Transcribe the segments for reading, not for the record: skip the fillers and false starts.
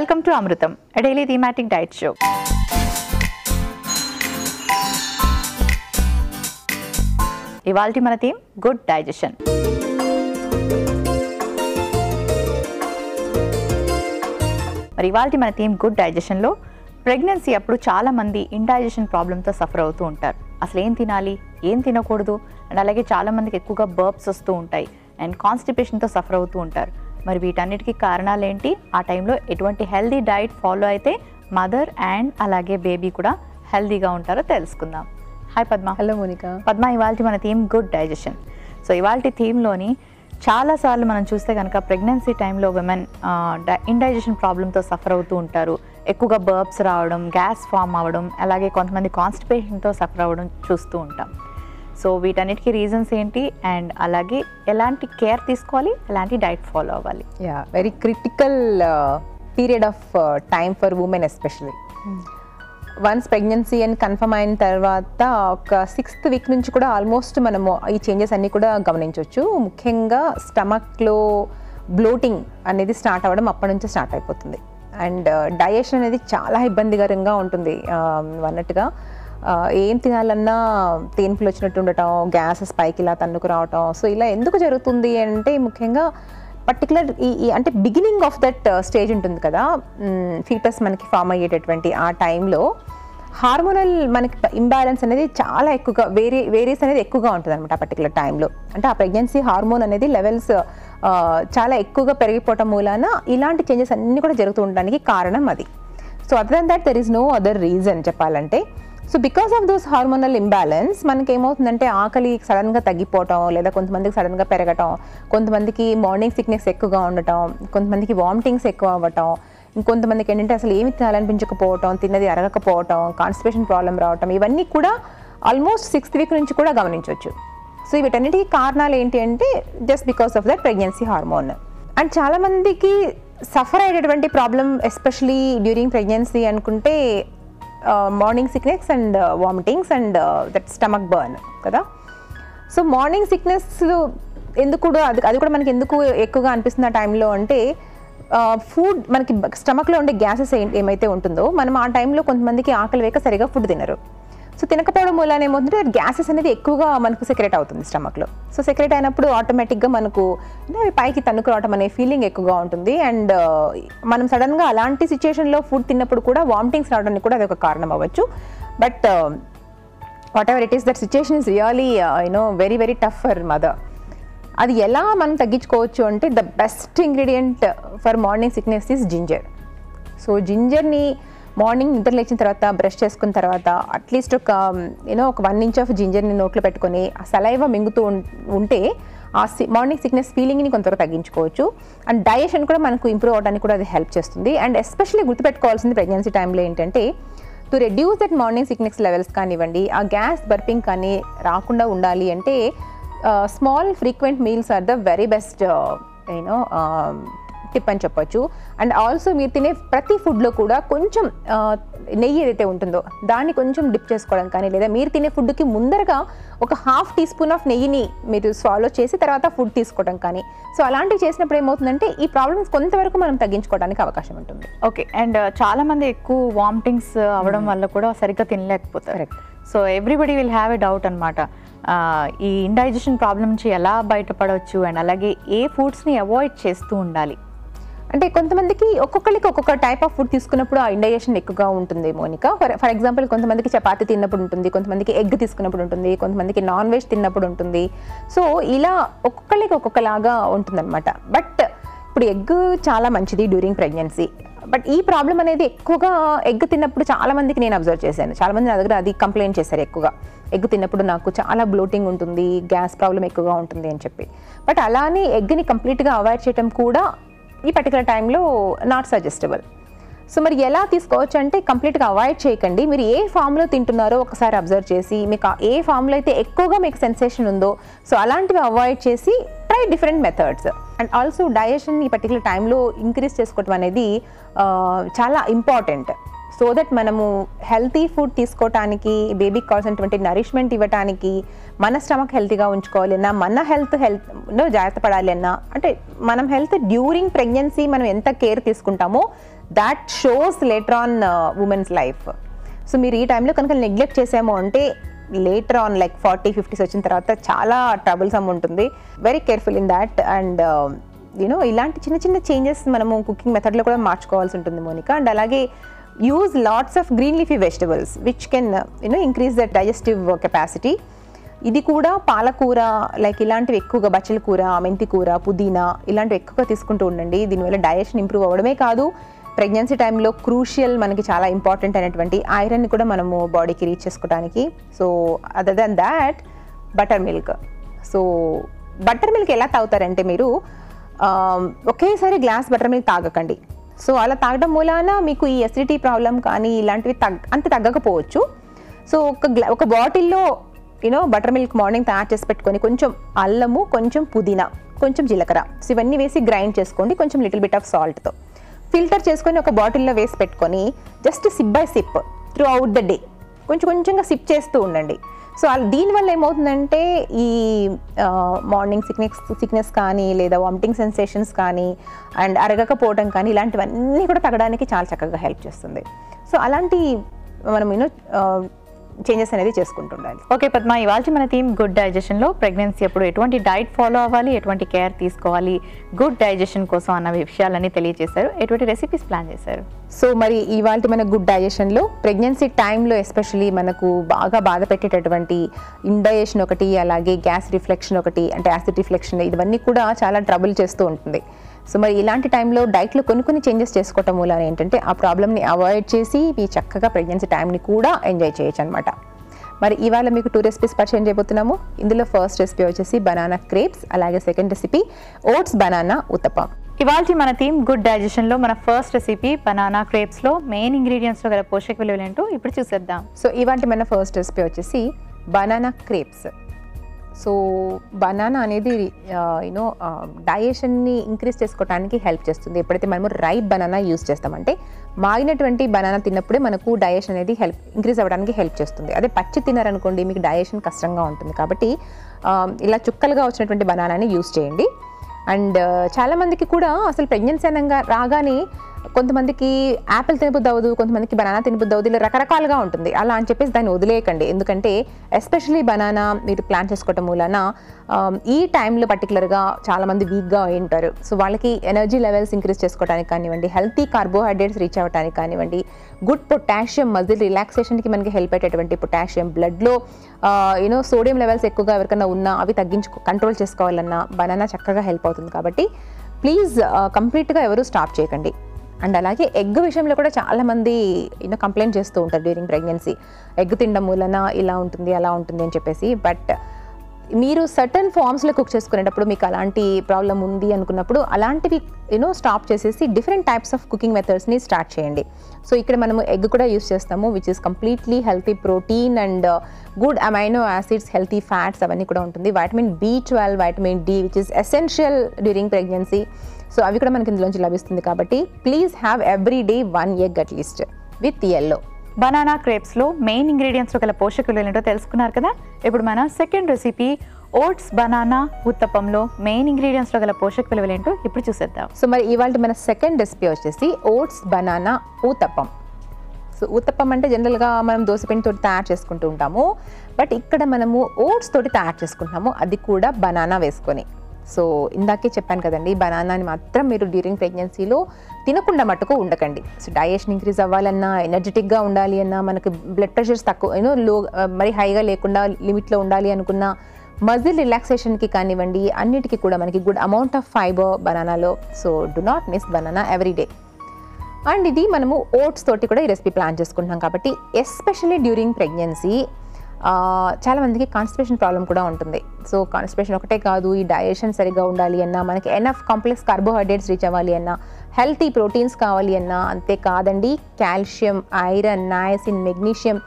Welcome to Amrutam, a daily thematic diet show. ఇవాల్టి మన theme good digestion. మరి ఇవాల్టి మన థీమ్ గుడ్ డైజెషన్లో ప్రెగ్నెన్సీ అప్పుడు చాలామంది ఇండైజెషన్ ప్రాబ్లంతో సఫర్ అవుతూ ఉంటారు. అసలు ఏం తినాలి, ఏం తినకూడదు, అండ్ అలాగే చాలామందికి ఎక్కువగా బర్బ్స్ వస్తూ ఉంటాయి అండ్ కాన్స్టిపేషన్తో సఫర్ అవుతూ ఉంటారు. మరి వీటన్నిటికీ కారణాలు ఏంటి, ఆ టైంలో ఎటువంటి హెల్దీ డైట్ ఫాలో అయితే మదర్ అండ్ అలాగే బేబీ కూడా హెల్దీగా ఉంటారో తెలుసుకుందాం. హాయ్ పద్మ. హలో మోనిక. పద్మ, ఇవాళ మన థీమ్ గుడ్ డైజెషన్. సో ఇవాళ థీమ్లోని చాలాసార్లు మనం చూస్తే కనుక ప్రెగ్నెన్సీ టైంలో విమెన్ ఇండైజెషన్ ప్రాబ్లంతో సఫర్ అవుతూ ఉంటారు. ఎక్కువగా బర్బ్స్ రావడం, గ్యాస్ ఫామ్ అవ్వడం, అలాగే కొంతమంది కాన్స్టిపేషన్తో సఫర్ అవ్వడం చూస్తూ ఉంటాం. సో వీటన్నిటికీ రీజన్స్ ఏంటి అండ్ అలాగే ఎలాంటి కేర్ తీసుకోవాలి, ఎలాంటి డైట్ ఫాలో అవ్వాలి? Very critical period of time for women especially. Once pregnancy అని కన్ఫర్మ్ అయిన తర్వాత ఒక 6th వీక్ నుంచి కూడా ఆల్మోస్ట్ మనము ఈ చేంజెస్ అన్నీ కూడా గమనించవచ్చు. ముఖ్యంగా స్టమక్లో బ్లోటింగ్ అనేది స్టార్ట్ అవ్వడం అప్పటి నుంచి స్టార్ట్ అయిపోతుంది. అండ్ డైజెషన్ అనేది చాలా ఇబ్బందికరంగా ఉంటుంది. అన్నట్టుగా ఏం తినాలన్నా తేన్పులు వచ్చినట్టు ఉండటం, గ్యాసెస్ పైకి ఇలా తన్నుకు రావటం. సో ఇలా ఎందుకు జరుగుతుంది అంటే ముఖ్యంగా పర్టికులర్ ఈ అంటే బిగినింగ్ ఆఫ్ దట్ స్టేజ్ ఉంటుంది కదా, ఫీటస్ మనకి ఫామ్ అయ్యేటటువంటి ఆ టైంలో హార్మోనల్ మనకి ఇంబ్యాలెన్స్ అనేది చాలా ఎక్కువగా వేరియస్ అనేది ఎక్కువగా ఉంటుంది అనమాట. ఆ పర్టికులర్ టైంలో అంటే ఆ ప్రెగ్నెన్సీ హార్మోన్ అనేది లెవెల్స్ చాలా ఎక్కువగా పెరిగిపోవటం మూలాన ఇలాంటి చేంజెస్ అన్నీ కూడా జరుగుతూ ఉండడానికి కారణం అది. So other than that there is no other reason చెప్పాలంటే. So because of those hormonal imbalance మనకి ఏమవుతుందంటే ఆకలి సడన్గా తగ్గిపోవటం, లేదా కొంతమందికి సడన్గా పెరగటం, కొంతమందికి మార్నింగ్ సిక్నెస్ ఎక్కువగా ఉండటం, కొంతమందికి వామిటింగ్స్ ఎక్కువ అవ్వటం, ఇంకొంతమందికి ఏంటంటే అసలు ఏమి తినాలనిపించకపోవటం, తిన్నది అరగకపోవటం, కాన్స్టిపేషన్ ప్రాబ్లం రావటం, ఇవన్నీ కూడా ఆల్మోస్ట్ 6th వీక్ నుంచి కూడా గమనించవచ్చు. సో వీటన్నిటికీ కారణాలు ఏంటి అంటే just because of that pregnancy hormone. And చాలామందికి సఫర్ అయ్యేటటువంటి ప్రాబ్లం ఎస్పెషలీ డ్యూరింగ్ ప్రెగ్నెన్సీ అనుకుంటే morning sickness and vomitings and that stomach burn కదా. సో మార్నింగ్ సిక్నెస్ ఎందుకు కూడా అది కూడా మనకి ఎందుకు ఎక్కువగా అనిపిస్తుంది ఆ టైంలో అంటే ఫుడ్ మనకి స్టమక్లో ఉండే గ్యాసెస్ ఏమైతే ఉంటుందో మనం ఆ టైంలో కొంతమందికి ఆకలి వేయక సరిగా ఫుడ్ తినరు. సో తినకపోవడం మూలాన ఏమవుతుంటే గ్యాసెస్ అనేది ఎక్కువగా మనకు సెక్రెట్ అవుతుంది స్టమక్లో. సో సెక్రెట్ అయినప్పుడు ఆటోమేటిక్గా మనకు పైకి తన్నుకు రావటం అనే ఫీలింగ్ ఎక్కువగా ఉంటుంది. అండ్ మనం సడన్గా అలాంటి సిచ్యుయేషన్లో ఫుడ్ తిన్నప్పుడు కూడా వామిటింగ్స్ రావడానికి కూడా అది ఒక కారణం అవ్వచ్చు. But whatever it is, that situation is really very very tough for mother. అది ఎలా మనం తగ్గించుకోవచ్చు అంటే the best ingredient for morning sickness is ginger. So జింజర్ని మార్నింగ్ నిద్ర లేచిన తర్వాత బ్రష్ చేసుకున్న తర్వాత అట్లీస్ట్ ఒక 1 ఇంచ్ ఆఫ్ జింజర్ని నోట్లో పెట్టుకొని ఆ సలైవా మింగుతూ ఉంటే ఆ మార్నింగ్ సిక్నెస్ ఫీలింగ్ని కొంతవరకు తగ్గించుకోవచ్చు. అండ్ డైజెషన్ కూడా మనకు ఇంప్రూవ్ అవడానికి కూడా అది హెల్ప్ చేస్తుంది. అండ్ ఎస్పెషల్లీ గుర్తుపెట్టుకోవాల్సింది ప్రెగ్నెన్సీ టైంలో ఏంటంటే to reduce that morning sickness levels కానివ్వండి, ఆ గ్యాస్ బర్పింగ్ కానీ రాకుండా ఉండాలి అంటే small frequent meals or the very best tip అని చెప్పొచ్చు. అండ్ ఆల్సో మీరు తినే ప్రతి ఫుడ్లో కూడా కొంచెం నెయ్యి ఏదైతే ఉంటుందో దాన్ని కొంచెం డిప్ చేసుకోవడం కానీ, లేదా మీరు తినే ఫుడ్కి ముందరగా ఒక 1/2 teaspoon ఆఫ్ నెయ్యిని మీరు స్వాలో చేసి తర్వాత ఫుడ్ తీసుకోవడం కానీ, సో అలాంటివి చేసినప్పుడు ఏమవుతుందంటే ఈ ప్రాబ్లమ్స్ కొంతవరకు మనం తగ్గించుకోవడానికి అవకాశం ఉంటుంది. ఓకే. అండ్ చాలామంది ఎక్కువ వామిటింగ్స్ అవ్వడం వల్ల కూడా సరిగ్గా తినలేకపోతారు. So everybody will have a doubt అనమాట, ఈ ఇండైజెషన్ ప్రాబ్లం నుంచి ఎలా బయటపడవచ్చు అండ్ అలాగే ఏ ఫుడ్స్ని అవాయిడ్ చేస్తూ ఉండాలి అంటే కొంతమందికి ఒక్కొక్కరికి ఒక్కొక్క టైప్ ఆఫ్ ఫుడ్ తీసుకున్నప్పుడు ఆ ఇండైజెషన్ ఎక్కువగా ఉంటుంది మోనిక. ఫర్ ఎగ్జాంపుల్ కొంతమందికి చపాతీ తిన్నప్పుడు ఉంటుంది, కొంతమందికి ఎగ్ తీసుకున్నప్పుడు ఉంటుంది, కొంతమందికి నాన్ వెజ్ తిన్నప్పుడు ఉంటుంది. సో ఇలా ఒక్కొక్కరికి ఒక్కొక్కలాగా ఉంటుందన్నమాట. బట్ ఇప్పుడు ఎగ్ చాలా మంచిది డ్యూరింగ్ ప్రెగ్నెన్సీ. బట్ ఈ ప్రాబ్లం అనేది ఎక్కువగా ఎగ్ తిన్నప్పుడు చాలామందికి నేను అబ్జర్వ్ చేశాను. చాలామంది నా దగ్గర అది కంప్లైంట్ చేశారు, ఎక్కువగా ఎగ్ తిన్నప్పుడు నాకు చాలా బ్లోటింగ్ ఉంటుంది, గ్యాస్ ప్రాబ్లం ఎక్కువగా ఉంటుంది అని చెప్పి. బట్ అలానే ఎగ్ని కంప్లీట్గా అవాయిడ్ చేయడం కూడా ఈ పర్టికులర్ టైంలో నాట్ సజెస్టబుల్. సో మరి ఎలా తీసుకోవచ్చు అంటే కంప్లీట్గా అవాయిడ్ చేయకండి. మీరు ఏ ఫామ్లో తింటున్నారో ఒకసారి అబ్జర్వ్ చేసి మీకు ఏ ఫామ్లో అయితే ఎక్కువగా మీకు సెన్సేషన్ ఉందో సో అలాంటివి అవాయిడ్ చేసి try different methods. And also digestion ఈ పర్టికులర్ టైంలో ఇంక్రీజ్ చేసుకోవడం అనేది చాలా ఇంపార్టెంట్. సో దట్ మనము హెల్తీ ఫుడ్ తీసుకోవటానికి, బేబీకి కావాల్సినటువంటి నరిష్మెంట్ ఇవ్వటానికి, మన స్టమక్ హెల్తీగా ఉంచుకోవాలి అన్నా, మన హెల్త్లో జాగ్రత్త పడాలి అన్నా, అంటే మనం హెల్త్ డ్యూరింగ్ ప్రెగ్నెన్సీ మనం ఎంత కేర్ తీసుకుంటామో that shows later on women's life. So మీరు ఈ టైంలో కనుక నెగ్లెక్ట్ చేసాము అంటే లేటర్ ఆన్ లైక్ 40-50s వచ్చిన తర్వాత చాలా ట్రబుల్సమ్ ఉంటుంది. Very careful in that. And ఇలాంటి చిన్న చిన్న చేంజెస్ మనము కుకింగ్ మెథడ్లో కూడా మార్చుకోవాల్సి ఉంటుంది మోనికా. అండ్ అలాగే use lots of green leafy vegetables which can increase the digestive capacity. ఇది కూడా పాలకూర లైక్ ఇలాంటివి ఎక్కువగా, బచ్చల కూర, మెంతి కూర, పుదీనా ఇలాంటివి ఎక్కువగా తీసుకుంటూ ఉండండి. దీనివల్ల డైజెషన్ ఇంప్రూవ్ అవ్వడమే కాదు, ప్రెగ్నెన్సీ టైంలో క్రూషియల్, మనకి చాలా ఇంపార్టెంట్ అయినటువంటి ఐరన్ కూడా మనము బాడీకి రీచ్ చేసుకోవడానికి. So other than that buttermilk. So buttermilk ఎలా తాగుతారంటే మీరు ఒకేసారి గ్లాస్ బటర్ మిల్క్ తాగకండి. సో అలా తాగడం మూలాన మీకు ఈ అసిడిటీ ప్రాబ్లం కానీ ఇలాంటివి అంత తగ్గకపోవచ్చు. సో ఒక బాటిల్లో బటర్ మిల్క్ మార్నింగ్ తయారు చేసి పెట్టుకొని కొంచెం అల్లము, కొంచెం పుదీనా, కొంచెం జీలకర్ర, సో ఇవన్నీ వేసి గ్రైండ్ చేసుకోండి కొంచెం లిటిల్ బిట్ ఆఫ్ సాల్ట్తో. ఫిల్టర్ చేసుకొని ఒక బాటిల్లో వేసి పెట్టుకొని just SIP by SIP through out the day కొంచెంగా సిప్ చేస్తూ ఉండండి. సో దీనివల్ల ఏమవుతుందంటే ఈ మార్నింగ్ సిక్నెస్ కానీ లేదా వామిటింగ్ సెన్సేషన్స్ కానీ అండ్ అరగకపోవడం కానీ ఇలాంటివన్నీ కూడా తగ్గడానికి చాలా చక్కగా హెల్ప్ చేస్తుంది. సో అలాంటి మనం చేంజెస్ అనేది చేసుకుంటుండాలి. ఓకే పద్మ, ఇవాళ మన థీమ్ గుడ్ డైజెషన్లో ప్రెగ్నెన్సీ అప్పుడు ఎటువంటి డైట్ ఫాలో అవ్వాలి, ఎటువంటి కేర్ తీసుకోవాలి గుడ్ డైజెషన్ కోసం అన్న విషయాలన్నీ తెలియజేశారు. ఎటువంటి రెసిపీస్ ప్లాన్ చేశారు? సో మరి ఇవాళ మన గుడ్ డైజెషన్లో ప్రెగ్నెన్సీ టైంలో ఎస్పెషల్లీ మనకు బాగా బాధ పెట్టేటటువంటి ఇండైజెషన్ ఒకటి, అలాగే గ్యాస్ రిఫ్లెక్షన్ ఒకటి, అంటే యాసిడ్ రిఫ్లెక్షన్, ఇవన్నీ కూడా చాలా ట్రబుల్ చేస్తూ ఉంటుంది. సో మరి ఇలాంటి టైంలో డైట్లో కొన్ని చేంజెస్ చేసుకోవటం మూలాన ఏంటంటే ఆ ప్రాబ్లమ్ని అవాయిడ్ చేసి మీ చక్కగా ప్రెగ్నెన్సీ టైంని కూడా ఎంజాయ్ చేయొచ్చు అనమాట. మరి ఇవాళ మీకు 2 రెసిపీస్ పరిచయం చేయబోతున్నాము. ఇందులో ఫస్ట్ రెసిపీ వచ్చేసి బనానా క్రేప్స్, అలాగే second recipe oats banana uttapam. ఇవాళ మన థీమ్ గుడ్ డైజెషన్లో మన ఫస్ట్ రెసిపీ బనానా క్రేప్స్లో మెయిన్ ఇంగ్రీడియంట్స్లో గల పోషక విలువలు ఏంటో ఇప్పుడు చూసేద్దాం. సో ఇవాళ మన ఫస్ట్ రెసిపీ వచ్చేసి బనానా క్రేప్స్. సో బనానా అనేది డైజెషన్ని ఇంక్రీజ్ చేసుకోవడానికి హెల్ప్ చేస్తుంది. ఎప్పుడైతే మనము రైప్ బనానా యూజ్ చేస్తామంటే మాగినటువంటి బనానా తిన్నప్పుడే మనకు డైజెషన్ అనేది ఇంక్రీజ్ అవ్వడానికి హెల్ప్ చేస్తుంది. అదే పచ్చి తిన్నారనుకోండి మీకు డైజెషన్ కష్టంగా ఉంటుంది. కాబట్టి ఇలా చుక్కలుగా వచ్చినటువంటి బనానాని యూజ్ చేయండి. అండ్ చాలామందికి కూడా అసలు ప్రెగ్నెన్సీ అనగా రాగానే కొంతమందికి యాపిల్ తినబుద్ధి అవ్వదు, కొంతమందికి బనానా తినబుద్ధి అవ్వదు, ఇలా రకరకాలుగా ఉంటుంది. అలా అని చెప్పేసి దాన్ని వదిలేయకండి. ఎందుకంటే ఎస్పెషలీ బనానా మీరు ప్లాన్ చేసుకోవటం మూలన ఈ టైంలో పర్టికులర్గా చాలామంది వీక్గా ఉంటారు. సో వాళ్ళకి ఎనర్జీ లెవెల్స్ ఇంక్రీజ్ చేసుకోవడానికి కానివ్వండి, హెల్తీ కార్బోహైడ్రేట్స్ రీచ్ అవ్వడానికి కానివ్వండి, గుడ్ పొటాషియం, మజిల్ రిలాక్సేషన్కి మనకి హెల్ప్ అయ్యేటటువంటి పొటాషియం, బ్లడ్లో సోడియం లెవెల్స్ ఎక్కువగా ఎవరికైనా ఉన్నా అవి కంట్రోల్ చేసుకోవాలన్నా బనానా చక్కగా హెల్ప్ అవుతుంది. కాబట్టి ప్లీజ్ కంప్లీట్గా ఎవరు స్టాప్ చేయకండి. అండ్ అలాగే ఎగ్ విషయంలో కూడా చాలామంది కంప్లైంట్ చేస్తూ ఉంటారు డ్యూరింగ్ ప్రెగ్నెన్సీ, ఎగ్ తినడం మూలన ఇలా ఉంటుంది అలా ఉంటుంది అని చెప్పేసి. బట్ మీరు సర్టన్ ఫార్మ్స్లో కుక్ చేసుకునేటప్పుడు మీకు అలాంటి ప్రాబ్లం ఉంది అనుకున్నప్పుడు అలాంటివి స్టాప్ చేసేసి డిఫరెంట్ టైప్స్ ఆఫ్ కుకింగ్ మెథడ్స్ని స్టార్ట్ చేయండి. సో ఇక్కడ మనము ఎగ్ కూడా యూస్ చేస్తాము which is completely healthy protein and good amino acids, healthy fats అవన్నీ కూడా ఉంటుంది. Vitamin B12, vitamin D which is essential during pregnancy. So అవి కూడా మనకి ఇందులోంచి లభిస్తుంది. కాబట్టి please have every day 1 egg at least with yellow. Banana క్రేప్స్లో మెయిన్ ఇంగ్రీడియంట్స్లో గల పోషక విలువలు ఏంటో తెలుసుకున్నారు కదా. ఇప్పుడు మన second recipe oats banana ఉత్తపంలో main ఇంగ్రీడియంట్స్లో గల పోషక విలువలు ఏంటో ఇప్పుడు చూసేద్దాం. సో మరి ఇవాళ మన సెకండ్ రెసిపీ వచ్చేసి oats banana uttapam. So uttapam అంటే జనరల్గా మనం దోసపిండితో తయారు చేసుకుంటూ ఉంటాము. బట్ ఇక్కడ మనము ఓట్స్ తోటి తయారు చేసుకుంటున్నాము, అది కూడా బనానా వేసుకొని. సో ఇందాకే చెప్పాను కదండి, బనానాని మాత్రం మీరు డ్యూరింగ్ ప్రెగ్నెన్సీలో తినకుండా మట్టుకు ఉండకండి. సో డైజెషన్ ఇంక్రీజ్ అవ్వాలన్నా, ఎనర్జెటిక్గా ఉండాలి అన్నా, మనకు బ్లడ్ ప్రెషర్స్ తక్కువ లో మరి హైగా లేకుండా లిమిట్లో ఉండాలి అనుకున్న, మజిల్ రిలాక్సేషన్కి కానివ్వండి, అన్నిటికీ కూడా మనకి గుడ్ అమౌంట్ ఆఫ్ ఫైబర్ బనానాలో. So do not miss banana every day. And ఇది మనము ఓట్స్ తోటి కూడా ఈ రెసిపీ ప్లాన్ చేసుకుంటున్నాం. కాబట్టి ఎస్పెషల్లీ డ్యూరింగ్ ప్రెగ్నెన్సీ చాలామందికి కాన్స్టిపేషన్ ప్రాబ్లం కూడా ఉంటుంది. సో కాన్స్టిపేషన్ ఒకటే కాదు, ఈ డైజెషన్ సరిగ్గా ఉండాలి అన్నా, మనకి ఎనఫ్ కాంప్లెక్స్ కార్బోహైడ్రేట్స్ రీచ్ అవ్వాలి అన్నా, హెల్తీ ప్రోటీన్స్ కావాలి అన్నా, అంతే కాదండి కాల్షియం, ఐరన్, నయాసిన్, మెగ్నీషియం,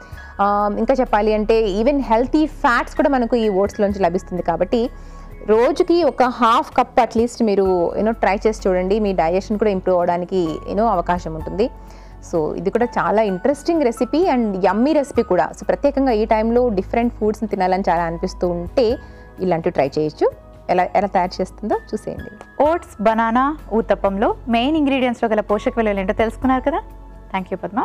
ఇంకా చెప్పాలి అంటే ఈవెన్ హెల్తీ ఫ్యాట్స్ కూడా మనకు ఈ ఓట్స్లోంచి లభిస్తుంది. కాబట్టి రోజుకి ఒక హాఫ్ కప్ అట్లీస్ట్ మీరు ట్రై చేసి చూడండి, మీ డైజెషన్ కూడా ఇంప్రూవ్ అవ్వడానికి అవకాశం ఉంటుంది. సో ఇది కూడా చాలా interesting recipe and yummy recipe కూడా. సో ప్రత్యేకంగా ఈ టైంలో డిఫరెంట్ ఫుడ్స్ని తినాలని చాలా అనిపిస్తూ ఉంటే ఇలాంటివి ట్రై చేయొచ్చు. ఎలా తయారు చేస్తుందో చూసేయండి. ఓట్స్, బనానా, ఊతప్పంలో మెయిన్ ఇంగ్రీడియంట్స్లో గల పోషక విలువలు ఏంటో తెలుసుకున్నారు కదా. Thank you Padma.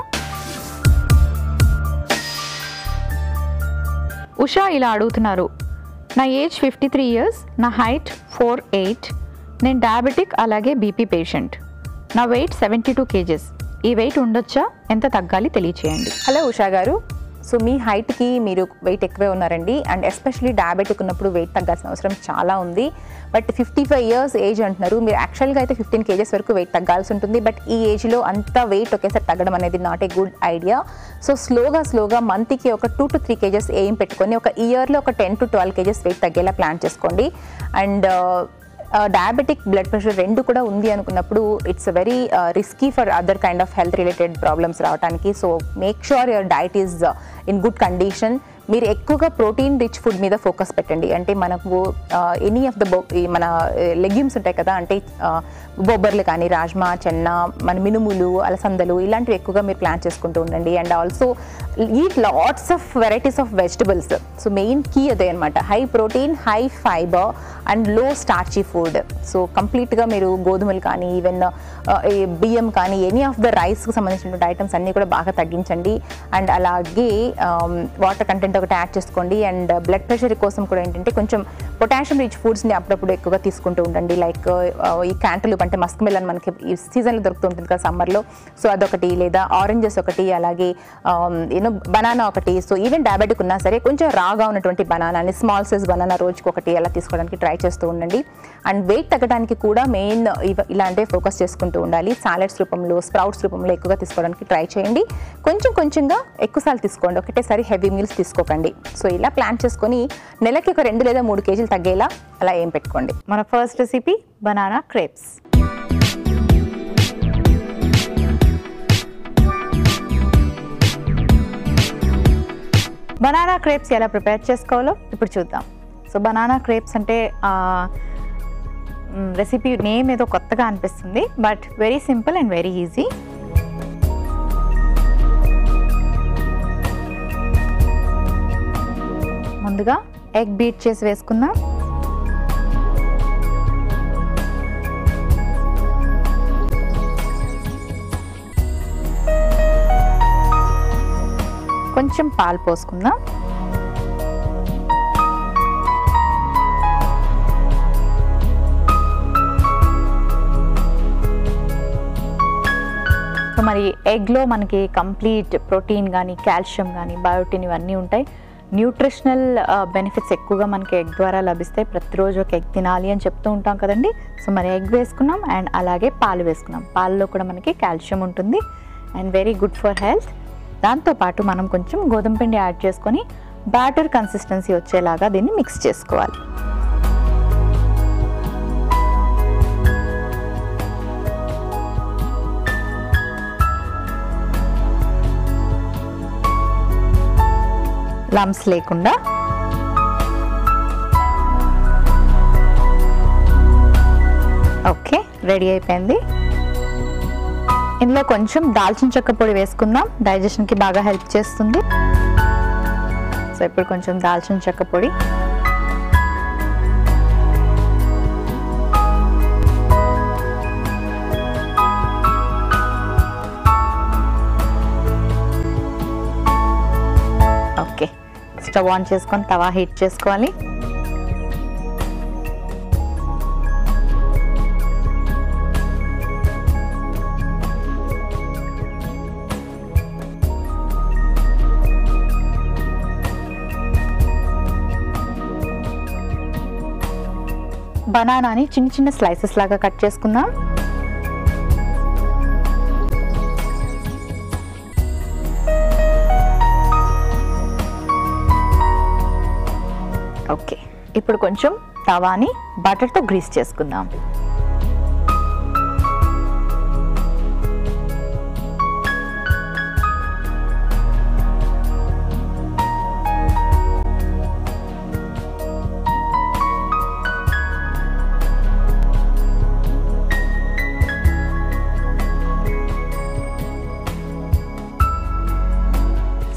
ఉషా ఇలా అడుగుతున్నారు, నా ఏజ్ 53 years, నా హైట్ 4'8", నేను డయాబెటిక్ అలాగే బీపీ పేషెంట్, నా వెయిట్ 72 kgs. ఈ వెయిట్ ఉండొచ్చా, ఎంత తగ్గాలి తెలియచేయండి. హలో ఉషా గారు, సో మీ హైట్కి మీరు వెయిట్ ఎక్కువే ఉన్నారండి. అండ్ ఎస్పెషలీ డయాబెటిక్ ఉన్నప్పుడు వెయిట్ తగ్గాల్సిన అవసరం చాలా ఉంది. బట్ 55 years ఏజ్ అంటున్నారు, మీరు యాక్చువల్గా అయితే 15 kgs వరకు వెయిట్ తగ్గాల్సి ఉంటుంది. బట్ ఈ ఏజ్లో అంత వెయిట్ ఒకేసారి తగ్గడం అనేది not a good idea. So స్లోగా మంత్కి ఒక 2 to 3 kgs ఎయిమ్ పెట్టుకొని ఒక ఇయర్లో ఒక 10 to 12 kgs వెయిట్ తగ్గేలా ప్లాన్ చేసుకోండి. అండ్ డయాబెటిక్, బ్లడ్ ప్రెషర్ రెండు కూడా ఉంది అనుకున్నప్పుడు it's very risky for other kind of health related problems రావడానికి. So make sure your diet is in good condition. మీరు ఎక్కువగా ప్రోటీన్ రిచ్ ఫుడ్ మీద ఫోకస్ పెట్టండి. అంటే మనకు ఎనీ ఆఫ్ ద మన లెగ్యూమ్స్ ఉంటాయి కదా, అంటే బొబ్బర్లు కానీ, రాజ్మా, చెన్న, మన మినుములు, అలసందలు ఇలాంటివి ఎక్కువగా మీరు ప్లాన్ చేసుకుంటూ ఉండండి. And also eat lots of varieties of vegetables. So main key అదే అనమాట, high protein, high fibre and low starchy food. So కంప్లీట్గా మీరు గోధుమలు కానీ, ఈవెన్ బియ్యం కానీ, ఎనీ ఆఫ్ ద రైస్కి సంబంధించినటువంటి ఐటమ్స్ అన్నీ కూడా బాగా తగ్గించండి. అండ్ అలాగే వాటర్ కంటెంట్ ఒకటి యాడ్ చేసుకోండి. అండ్ బ్లడ్ ప్రెషర్ కోసం కూడా ఏంటంటే కొంచెం పొటాషియం రిచ్ ఫుడ్స్ని అప్పుడప్పుడు ఎక్కువగా తీసుకుంటూ ఉండండి. లైక్ ఈ క్యాంటలు అంటే మస్క్ మెలన్ మనకి ఈ సీజన్లో దొరుకుతూ ఉంటుంది కదా సమ్మర్లో, సో అదొకటి, లేదా ఆరెంజెస్ ఒకటి, అలాగే బనానా ఒకటి. సో ఈవెన్ డయాబెటిక్ ఉన్నా సరే కొంచెం రాగా ఉన్నటువంటి బనానాని, స్మాల్ సైజ్ బనానా రోజుకి ఒకటి అలా తీసుకోవడానికి ట్రై చేస్తూ ఉండండి. అండ్ వెయిట్ తగ్గడానికి కూడా మెయిన్ ఇలాంటివి ఫోకస్ చేసుకుంటూ ఉండాలి. సాలెడ్స్ రూపంలో, స్ప్రౌట్స్ రూపంలో ఎక్కువగా తీసుకోవడానికి ట్రై చేయండి. కొంచెంగా ఎక్కువసార్లు తీసుకోండి, ఒకటేసారి హెవీ మీల్స్ తీసుకోకండి. సో ఇలా ప్లాన్ చేసుకొని నెలకి ఒక 2 లేదా 3 kgs తగ్గేలా అలా ఏం పెట్టుకోండి. మన first recipe banana crepes. Banana crepes ఎలా ప్రిపేర్ చేసుకోవాలో ఇప్పుడు చూద్దాం. సో బనానా క్రేప్స్ అంటే రెసిపీ నేమ్ ఏదో కొత్తగా అనిపిస్తుంది, but very simple and very easy. ముందుగా ఎగ్ బీట్ చేసి వేసుకుందాం. కొంచెం పాలు పోసుకుందాం. సో మరి ఎగ్లో మనకి కంప్లీట్ ప్రోటీన్ కానీ, కాల్షియం కానీ, బయోటిన్ ఇవన్నీ ఉంటాయి. న్యూట్రిషనల్ బెనిఫిట్స్ ఎక్కువగా మనకి ఎగ్ ద్వారా లభిస్తాయి. ప్రతిరోజు ఒక ఎగ్ తినాలి అని చెప్తూ ఉంటాం కదండి. సో మరి ఎగ్ వేసుకున్నాం అండ్ అలాగే పాలు వేసుకున్నాం. పాలలో కూడా మనకి కాల్షియం ఉంటుంది and very good for health. దాంతోపాటు మనం కొంచెం గోధుమ పిండి యాడ్ చేసుకొని బ్యాటర్ కన్సిస్టెన్సీ వచ్చేలాగా దీన్ని మిక్స్ చేసుకోవాలి. లమ్స్ లేకుండా. ఓకే, రెడీ అయిపోయింది. ఇందులో కొంచెం దాల్చిన చెక్క పొడి వేసుకుందాం, డైజెషన్కి బాగా హెల్ప్ చేస్తుంది. సో ఇప్పుడు కొంచెం దాల్చిన చెక్క పొడి, ఓకే. స్టవ్ ఆన్ చేసుకొని తవా హీట్ చేసుకోవాలి. బనానాని చిన్న చిన్న స్లైసెస్ లాగా కట్ చేసుకుందాం. ఓకే, ఇప్పుడు కొంచెం తవాని బటర్తో గ్రీస్ చేసుకుందాం.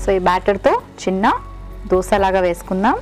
సో ఈ బ్యాటర్తో చిన్న దోశలాగా వేసుకుందాం.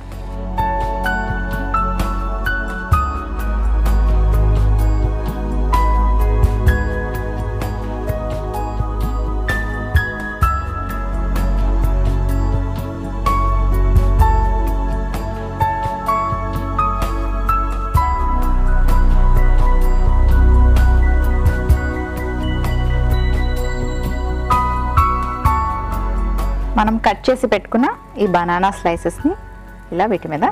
మనం కట్ చేసి పెట్టుకున్న ఈ బనానా స్లైసెస్ని ఇలా వీటి మీద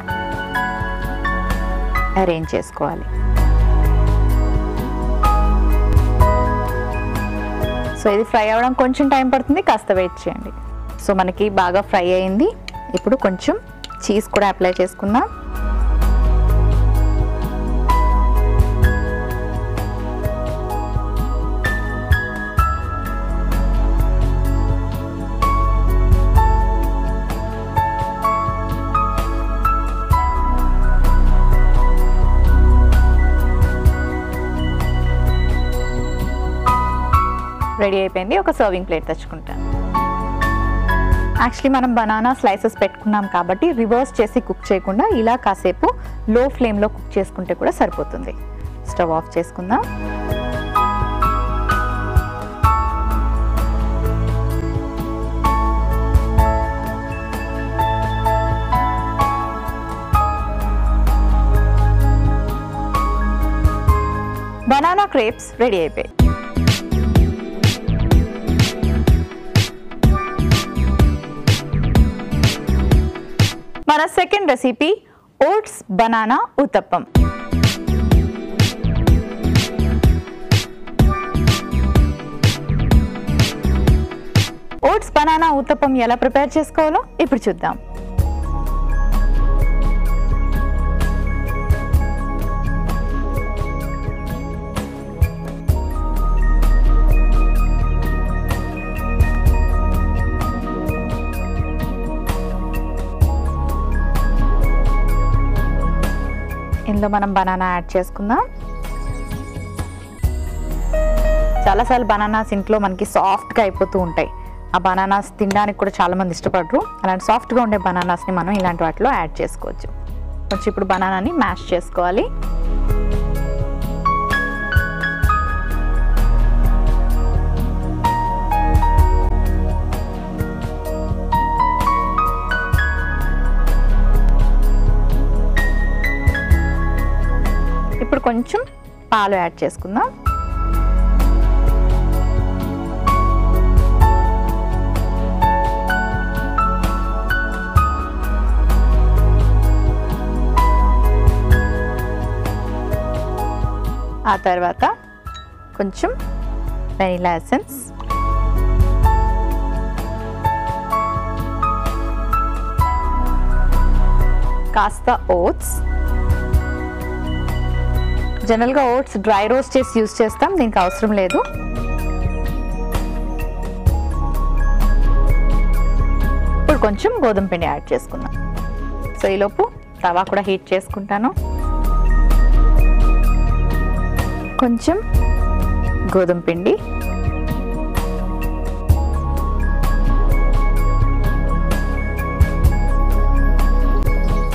అరేంజ్ చేసుకోవాలి. సో ఇది ఫ్రై అవ్వడం కొంచెం టైం పడుతుంది, కాస్త వెయిట్ చేయండి. సో మనకి బాగా ఫ్రై అయింది. ఇప్పుడు కొంచెం చీజ్ కూడా అప్లై చేసుకుందాం. రెడీ అయిపోయింది. ఒక సర్వింగ్ ప్లేట్ తెచ్చుకుంటాను. యాక్చువల్లీ మనం బనానా స్లైసెస్ పెట్టుకున్నాం కాబట్టి రివర్స్ చేసి కుక్ చేయకుండా ఇలా కాసేపు లో ఫ్లేమ్లో కుక్ చేసుకుంటే కూడా సరిపోతుంది. స్టవ్ ఆఫ్ చేసుకుందాం. బనానా క్రేప్స్ రెడీ అయిపోయాయి. మన second recipe oats banana uttappam. Oats banana uttappam ఎలా ప్రిపేర్ చేసుకోవాలో ఇప్పుడు చూద్దాం. ఇందులో మనం బనానా యాడ్ చేసుకుందాం. చాలాసార్లు బనానాస్ ఇంట్లో మనకి సాఫ్ట్గా అయిపోతూ ఉంటాయి. ఆ బనానాస్ తినడానికి కూడా చాలామంది ఇష్టపడరు. అలాంటి సాఫ్ట్గా ఉండే బనానాస్ని మనం ఇలాంటి వాటిలో యాడ్ చేసుకోవచ్చు. కొంచెం ఇప్పుడు బనానాని మ్యాష్ చేసుకోవాలి. ఇప్పుడు కొంచెం పాలు యాడ్ చేసుకుందాం. ఆ తర్వాత కొంచెం వెనిలా ఎసెన్స్, కాస్త ఓట్స్. జనరల్గా ఓట్స్ డ్రై రోస్ట్ చేసి యూజ్ చేస్తాం, దీనికి అవసరం లేదు. ఇప్పుడు కొంచెం గోధుమ పిండి యాడ్ చేసుకుందాం. సో ఈలోపు తవా కూడా హీట్ చేసుకుంటాను. కొంచెం గోధుమ పిండి,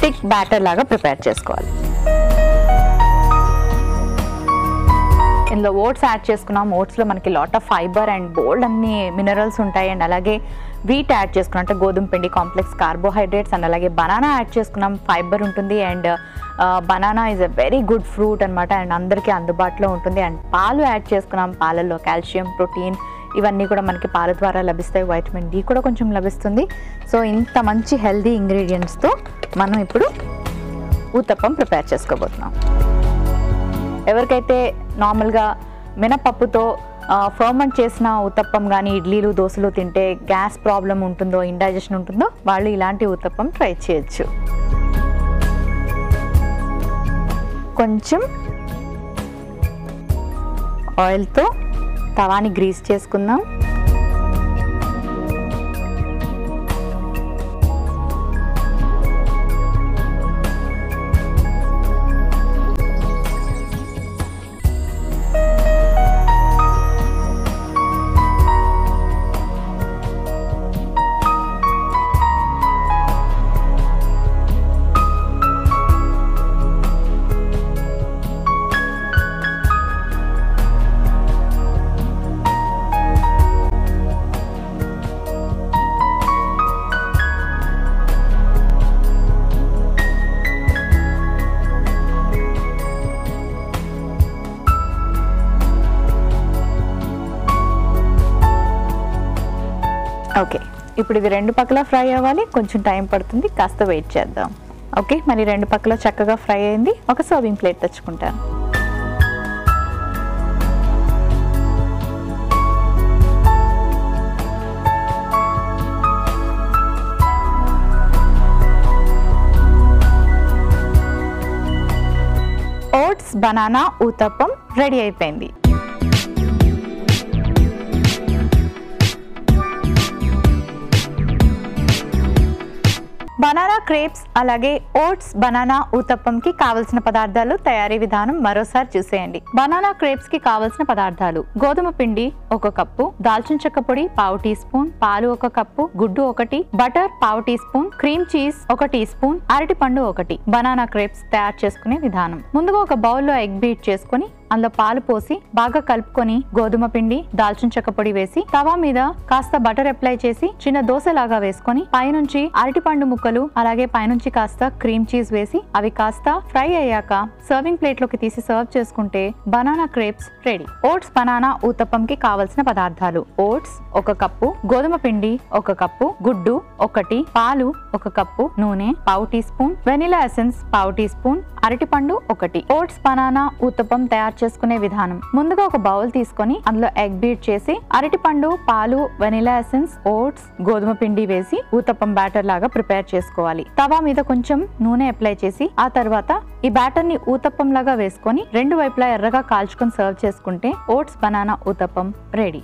థిక్ బ్యాటర్ లాగా ప్రిపేర్ చేసుకోవాలి. ఇందులో ఓట్స్ యాడ్ చేసుకున్నాం. ఓట్స్లో మనకి లాట్ ఆఫ్ ఫైబర్ అండ్ బోల్డ్ అన్ని మినరల్స్ ఉంటాయి. అండ్ అలాగే వీట్ యాడ్ చేసుకున్నాం, అంటే గోధుమ పిండి, కాంప్లెక్స్ కార్బోహైడ్రేట్స్. అండ్ అలాగే బనానా యాడ్ చేసుకున్నాం, ఫైబర్ ఉంటుంది. And banana is a very good fruit అనమాట, అండ్ అందరికీ అందుబాటులో ఉంటుంది. అండ్ పాలు యాడ్ చేసుకున్నాం, పాలల్లో కాల్షియం, ప్రోటీన్ ఇవన్నీ కూడా మనకి పాల ద్వారా లభిస్తాయి. వైటమిన్ డి కూడా కొంచెం లభిస్తుంది. సో ఇంత మంచి హెల్దీ ఇంగ్రీడియంట్స్తో మనం ఇప్పుడు ఊతప్పం ప్రిపేర్ చేసుకోబోతున్నాం. ఎవరికైతే నార్మల్గా మినపప్పుతో ఫర్మెంట్ చేసిన ఉత్తప్పం కానీ ఇడ్లీలు దోశలు తింటే గ్యాస్ ప్రాబ్లం ఉంటుందో, ఇండైజెషన్ ఉంటుందో, వాళ్ళు ఇలాంటి ఉత్తప్పం ట్రై చేయొచ్చు. కొంచెం ఆయిల్తో తవాని గ్రీస్ చేసుకుందాం. ఓకే, ఇప్పుడు ఇది రెండు పక్కల ఫ్రై అవ్వాలి, కొంచెం టైం పడుతుంది, కాస్త వెయిట్ చేద్దాం. ఓకే, మరి రెండు పక్కల చక్కగా ఫ్రై అయింది. ఒక సర్వింగ్ ప్లేట్ తెచ్చుకుంటాను. ఓట్స్ బనానా ఊతప్పం రెడీ అయిపోయింది. బనానా క్రేప్స్ అలాగే ఓట్స్ బనానా ఊతప్పంకి కావలసిన పదార్థాలు, తయారీ విధానం మరోసారి చూసేయండి. బనానా క్రేప్స్ కి కావలసిన పదార్థాలు: గోధుమ పిండి 1 కప్పు, దాల్చిన చెక్క పొడి 1/2 టీ స్పూన్, పాలు 1 కప్పు, గుడ్డు 1, butter 1/2 teaspoon, cream cheese 1 teaspoon, అరటిపండు 1. బనానా క్రేప్స్ తయారు చేసుకునే విధానం: ముందుగా ఒక బౌల్లో ఎగ్ బీట్ చేసుకుని అందులో పాలు పోసి బాగా కలుపుకొని గోధుమ పిండి, దాల్చిన చెక్క పొడి వేసి తవా మీద కాస్త బటర్ అప్లై చేసి చిన్న దోశలాగా వేసుకొని పైనుంచి అరటిపండు ముక్కలు అలాగే పైనుంచి కాస్త క్రీమ్ చీజ్ వేసి అవి కాస్త ఫ్రై అయ్యాక సర్వింగ్ ప్లేట్ లోకి తీసి సర్వ్ చేసుకుంటే banana crepes ready. Oats banana ఊతప్పంకి కావలసిన పదార్థాలు: ఓట్స్ 1 కప్పు, గోధుమ పిండి 1 కప్పు, గుడ్డు 1, పాలు 1 కప్పు, నూనె 1/2 teaspoon, vanilla essence 1/2 teaspoon, అరటిపండు 1. ఓట్స్ బనానా ఊతప్పం తయారు చేసుకునే విధానం: ముందుగా ఒక బౌల్ తీసుకొని అందులో ఎగ్ బీట్ చేసి అరటిపండు, పాలు, వెనిలా ఎసెన్స్, ఓట్స్, గోధుమ పిండి వేసి ఊతప్పం బ్యాటర్ లాగా ప్రిపేర్ చేసుకోవాలి. తవా మీద కొంచెం నూనె అప్లై చేసి ఆ తర్వాత ఈ బ్యాటర్ ని ఊతప్పం లాగా వేసుకొని రెండు వైపులా ఎర్రగా కాల్చుకొని సర్వ్ చేసుకుంటే ఓట్స్ బనానా ఊతప్పం రెడీ.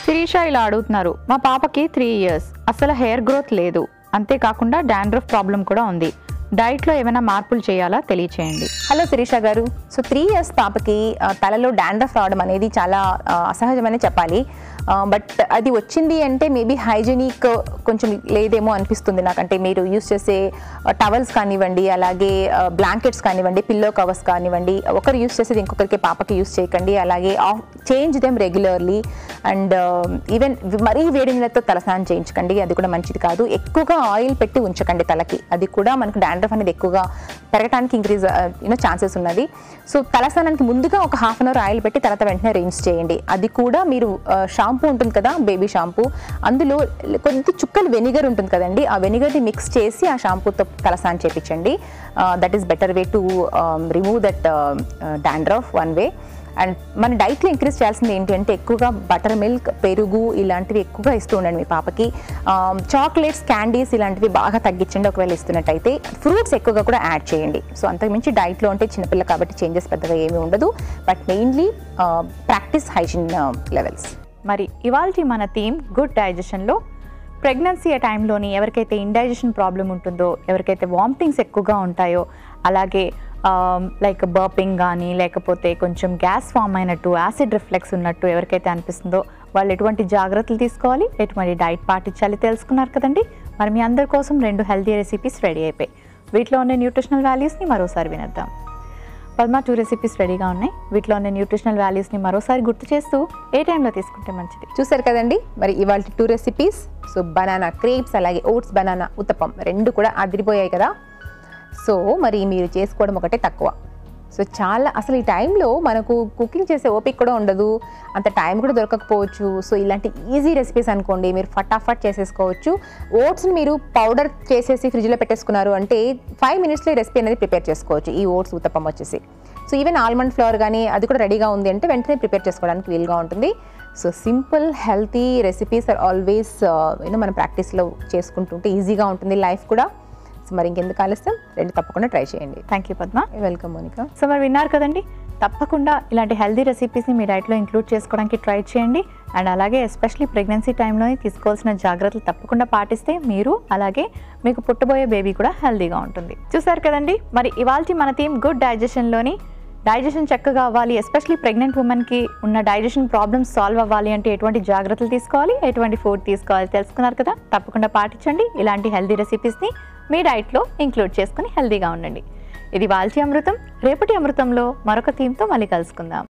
శిరీష ఇలా అడుగుతున్నారు: మా పాపకి 3 years, అసలు హెయిర్ గ్రోత్ లేదు, అంతేకాకుండా డాండ్రఫ్ ప్రాబ్లం కూడా ఉంది, డైట్ లో ఏమైనా మార్పులు చేయాలా తెలియచేయండి. హలో శిరీష గారు. సో 3 years పాపకి తలలో డాండ్రఫ్ రావడం అనేది చాలా అసహజమని చెప్పాలి. బట్ అది వచ్చింది అంటే మేబీ హైజీనిక్ కొంచెం లేదేమో అనిపిస్తుంది నాకంటే. మీరు యూస్ చేసే టవల్స్ కానివ్వండి, అలాగే బ్లాంకెట్స్ కానివ్వండి, పిల్లో కవర్స్ కానివ్వండి, ఒకరు యూస్ చేసేది ఇంకొకరికి పాపకి యూస్ చేయకండి. అలాగే change them regularly. And even మరీ వేడి నీళ్ళతో తలస్నానం చేయించకండి, అది కూడా మంచిది కాదు. ఎక్కువగా ఆయిల్ పెట్టి ఉంచకండి తలకి, అది కూడా మనకు డాండ్రఫ్ అనేది ఎక్కువగా పెరగడానికి ఇంక్రీజ్ ఛాన్సెస్ ఉన్నది. సో తలస్నానానికి ముందుగా ఒక 1/2 hour ఆయిల్ పెట్టి తర్వాత వెంటనే రిన్స్ చేయండి. అది కూడా మీరు షాంపూ ఉంటుంది కదా, బేబీ షాంపూ, అందులో కొద్ది చుక్కలు వెనిగర్ ఉంటుంది కదండి, ఆ వెనిగర్ని మిక్స్ చేసి ఆ షాంపూతో తలస్నానం చేయించండి. That is better way to remove that dandruff one way. And మన డైట్లో ఇంక్రీజ్ చేయాల్సింది ఏంటి అంటే ఎక్కువగా బటర్ మిల్క్, పెరుగు ఇలాంటివి ఎక్కువగా ఇస్తూ ఉండండి మీ పాపకి. చాక్లెట్స్, క్యాండీస్ ఇలాంటివి బాగా తగ్గించండి ఒకవేళ ఇస్తున్నట్టయితే. ఫ్రూట్స్ ఎక్కువగా కూడా యాడ్ చేయండి. సో అంతకుమించి డైట్లో అంటే చిన్నపిల్ల కాబట్టి చేంజెస్ పెద్దగా ఏమీ ఉండదు. But mainly practice hygiene levels. మరి ఇవాల్టి మన థీమ్ గుడ్ డైజెషన్లో ప్రెగ్నెన్సీ టైంలోని ఎవరికైతే ఇండైజెషన్ ప్రాబ్లం ఉంటుందో, ఎవరికైతే వామిటింగ్స్ ఎక్కువగా ఉంటాయో, అలాగే లైక్ బర్పింగ్ కానీ లేకపోతే కొంచెం గ్యాస్ ఫామ్ అయినట్టు, యాసిడ్ రిఫ్లెక్స్ ఉన్నట్టు ఎవరికైతే అనిపిస్తుందో వాళ్ళు ఎటువంటి జాగ్రత్తలు తీసుకోవాలి, ఎటువంటి డైట్ పాటించాలి తెలుసుకున్నారు కదండి. మరి మీ అందరి కోసం 2 హెల్తీ రెసిపీస్ రెడీ అయిపోయి. వీటిలో ఉండే న్యూట్రిషనల్ వాల్యూస్ని మరోసారి వినేద్దాం. పద్మ 2 రెసిపీస్ రెడీగా ఉన్నాయి. వీటిలో ఉండే న్యూట్రిషనల్ వాల్యూస్ని మరోసారి గుర్తు చేస్తూ ఏ టైంలో తీసుకుంటే మంచిది చూసారు కదండి. మరి ఇవాళ 2 రెసిపీస్, సో బనానా క్రేప్స్ అలాగే ఓట్స్ బనానా ఉత్తప్పం 2 కూడా అదిరిపోయాయి కదా. సో మరి మీరు చేసుకోవడం ఒకటే తక్కువ. సో చాలా అసలు ఈ టైంలో మనకు కుకింగ్ చేసే ఓపిక కూడా ఉండదు, అంత టైం కూడా దొరకకపోవచ్చు. సో ఇలాంటి ఈజీ రెసిపీస్ అనుకోండి మీరు ఫటాఫట్ చేసేసుకోవచ్చు. ఓట్స్ని మీరు పౌడర్ చేసేసి ఫ్రిడ్జ్లో పెట్టేసుకున్నారు అంటే 5 minutesలో ఈ రెసిపీ అనేది ప్రిపేర్ చేసుకోవచ్చు. ఈ ఓట్స్ ఉత్తప్పం వచ్చేసి సో ఈవెన్ ఆల్మండ్ ఫ్లవర్ కానీ అది కూడా రెడీగా ఉంది అంటే వెంటనే ప్రిపేర్ చేసుకోవడానికి వీలుగా ఉంటుంది. So simple healthy recipes are always మన ప్రాక్టీస్లో చేసుకుంటుంటే ఈజీగా ఉంటుంది లైఫ్ కూడా. సో మరి ఇంకెందుకు ఆలస్యం, 2 తప్పకుండా ట్రై చేయండి. Thank you Padma. Welcome Monika. So మరి విన్నారు కదండి, తప్పకుండా ఇలాంటి హెల్తీ రెసిపీస్ని మీ డైట్లో ఇంక్లూడ్ చేసుకోవడానికి ట్రై చేయండి. అండ్ అలాగే ఎస్పెషలీ ప్రెగ్నెన్సీ టైంలోనే తీసుకోవాల్సిన జాగ్రత్తలు తప్పకుండా పాటిస్తే మీరు అలాగే మీకు పుట్టబోయే బేబీ కూడా హెల్తీగా ఉంటుంది. చూసారు కదండి, మరి ఇవాల్టి మన థీమ్ గుడ్ డైజెషన్లోని డైజెషన్ చక్కగా అవ్వాలి, ఎస్పెషలీ ప్రెగ్నెంట్ ఉమెన్కి ఉన్న డైజెషన్ ప్రాబ్లమ్స్ సాల్వ్ అవ్వాలి అంటే ఎటువంటి జాగ్రత్తలు తీసుకోవాలి, ఎటువంటి ఫుడ్ తీసుకోవాలి తెలుసుకున్నారు కదా. తప్పకుండా పాటించండి. ఇలాంటి హెల్తీ రెసిపీస్ని మీ డైట్లో ఇంక్లూడ్ చేసుకుని హెల్తీగా ఉండండి. ఇది వాల్చి అమృతం. రేపటి అమృతంలో మరొక థీమ్తో మళ్ళీ కలుసుకుందాం.